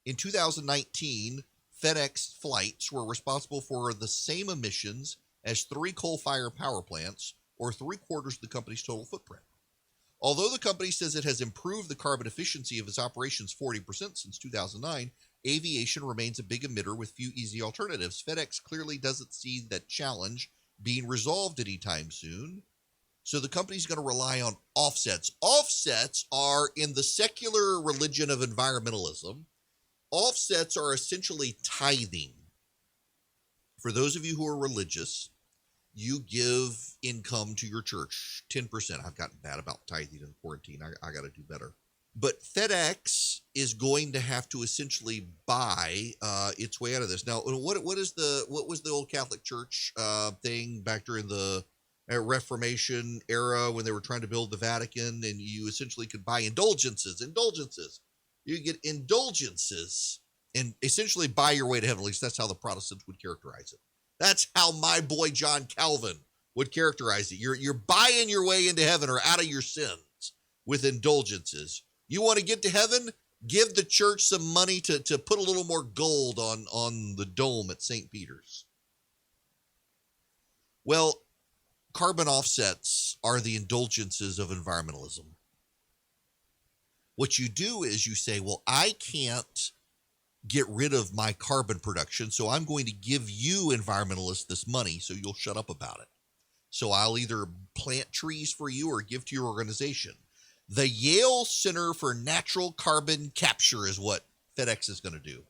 In 2019, FedEx flights were responsible for the same emissions as 3 coal-fired power plants, or 3/4 of the company's total footprint. Although the company says it has improved the carbon efficiency of its operations 40% since 2009, aviation remains a big emitter with few easy alternatives. FedEx clearly doesn't see that challenge being resolved anytime soon, so the company's going to rely on offsets. Offsets are in the secular religion of environmentalism. Offsets are essentially tithing. For those of you who are religious, you give income to your church, 10%. I've gotten bad about tithing in quarantine. I got to do better. But FedEx is going to have to essentially buy its way out of this. Now, what was the old Catholic Church thing back during the Reformation era when they were trying to build the Vatican, and you essentially could buy indulgences. You get indulgences and essentially buy your way to heaven. At least that's how the Protestants would characterize it. That's how my boy John Calvin would characterize it. You're buying your way into heaven or out of your sins with indulgences. You want to get to heaven? Give the church some money to put a little more gold on the dome at St. Peter's. Well, carbon offsets are the indulgences of environmentalism. What you do is you say, well, I can't get rid of my carbon production, so I'm going to give you environmentalists this money so you'll shut up about it. So I'll either plant trees for you or give to your organization. The Yale Center for Natural Carbon Capture is what FedEx is going to do.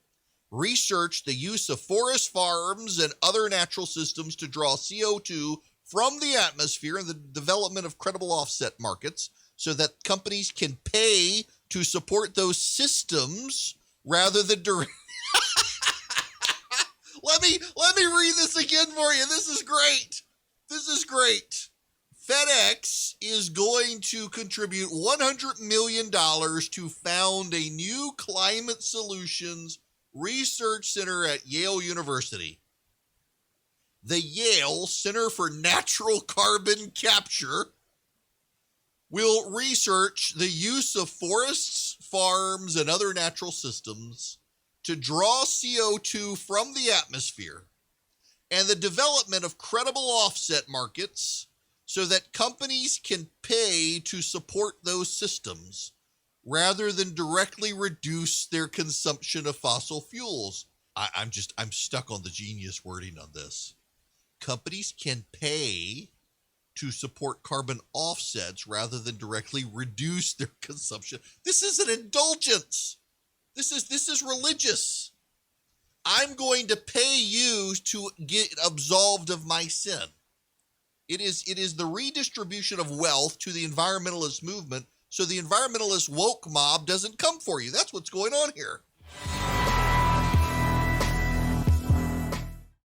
Research the use of forest farms and other natural systems to draw CO2 from the atmosphere and the development of credible offset markets so that companies can pay to support those systems rather than direct. Let me read this again for you. This is great. FedEx is going to contribute $100 million to found a new climate solutions research center at Yale University. The Yale Center for Natural Carbon Capture will research the use of forests, farms, and other natural systems to draw CO2 from the atmosphere and the development of credible offset markets so that companies can pay to support those systems rather than directly reduce their consumption of fossil fuels. I'm stuck on the genius wording on this. Companies can pay to support carbon offsets rather than directly reduce their consumption. This is an indulgence. This is religious. I'm going to pay you to get absolved of my sin. It is the redistribution of wealth to the environmentalist movement so the environmentalist woke mob doesn't come for you. That's what's going on here.